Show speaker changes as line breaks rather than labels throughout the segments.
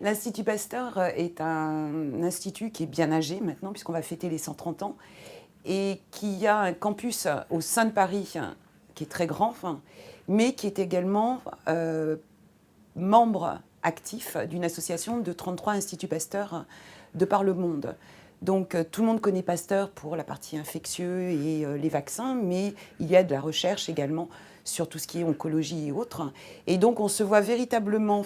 L'Institut Pasteur est un institut qui est bien âgé maintenant, puisqu'on va fêter les 130 ans, et qui a un campus au sein de Paris qui est très grand, mais qui est également membre actif d'une association de 33 instituts Pasteur de par le monde. Donc tout le monde connaît Pasteur pour la partie infectieux et les vaccins, mais il y a de la recherche également sur tout ce qui est oncologie et autres. Et donc on se voit véritablement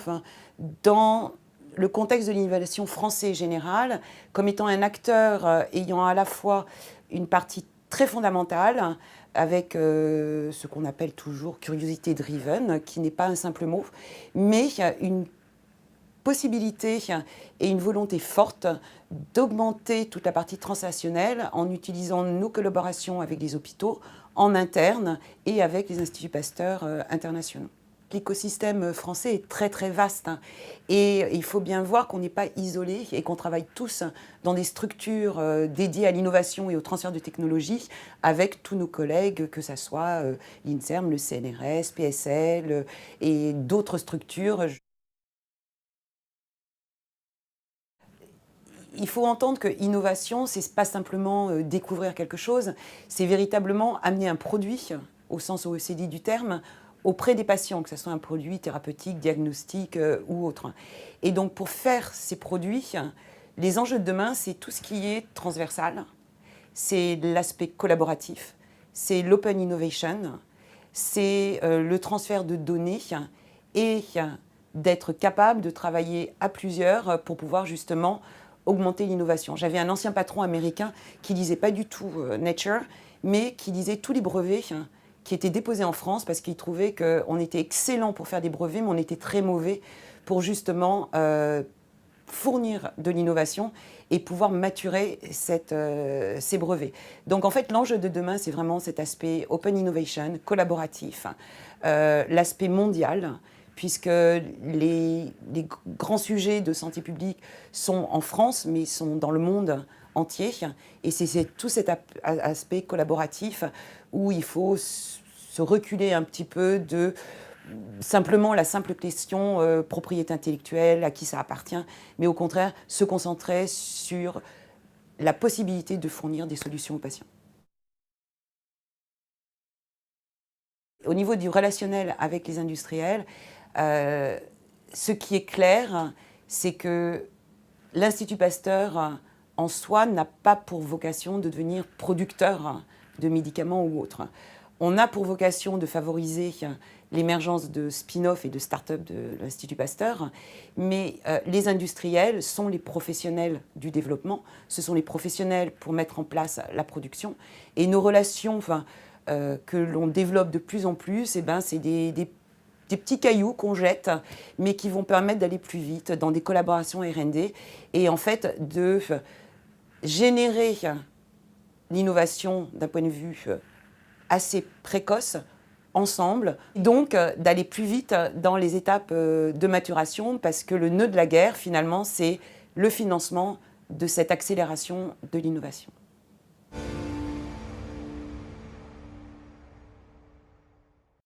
dans le contexte de l'innovation français générale comme étant un acteur ayant à la fois une partie très fondamentale avec ce qu'on appelle toujours curiosité driven, qui n'est pas un simple mot, mais une possibilité et une volonté forte d'augmenter toute la partie translationnelle en utilisant nos collaborations avec les hôpitaux en interne et avec les instituts Pasteur internationaux. L'écosystème français est très très vaste et il faut bien voir qu'on n'est pas isolé et qu'on travaille tous dans des structures dédiées à l'innovation et au transfert de technologies avec tous nos collègues, que ce soit l'INSERM, le CNRS, PSL et d'autres structures. Il faut entendre que innovation, ce n'est pas simplement découvrir quelque chose, c'est véritablement amener un produit, au sens OECD du terme, auprès des patients, que ce soit un produit thérapeutique, diagnostique ou autre. Et donc pour faire ces produits, les enjeux de demain, c'est tout ce qui est transversal, c'est l'aspect collaboratif, c'est l'open innovation, c'est le transfert de données et d'être capable de travailler à plusieurs pour pouvoir justement augmenter l'innovation. J'avais un ancien patron américain qui disait pas du tout Nature, mais qui disait tous les brevets qui étaient déposés en France parce qu'il trouvait qu'on était excellent pour faire des brevets, mais on était très mauvais pour justement fournir de l'innovation et pouvoir maturer ces brevets. Donc en fait, l'enjeu de demain, c'est vraiment cet aspect open innovation, collaboratif, l'aspect mondial, puisque les grands sujets de santé publique sont en France, mais sont dans le monde entier. Et c'est tout cet aspect collaboratif où il faut se reculer un petit peu de simplement la simple question propriété intellectuelle, à qui ça appartient, mais au contraire se concentrer sur la possibilité de fournir des solutions aux patients. Au niveau du relationnel avec les industriels, ce qui est clair, c'est que l'Institut Pasteur en soi n'a pas pour vocation de devenir producteur de médicaments ou autres. On a pour vocation de favoriser l'émergence de spin-off et de start-up de l'Institut Pasteur, mais les industriels sont les professionnels du développement, ce sont les professionnels pour mettre en place la production, et nos relations que l'on développe de plus en plus, c'est des petits cailloux qu'on jette, mais qui vont permettre d'aller plus vite dans des collaborations R&D et en fait de générer l'innovation d'un point de vue assez précoce ensemble, donc d'aller plus vite dans les étapes de maturation parce que le nœud de la guerre finalement c'est le financement de cette accélération de l'innovation.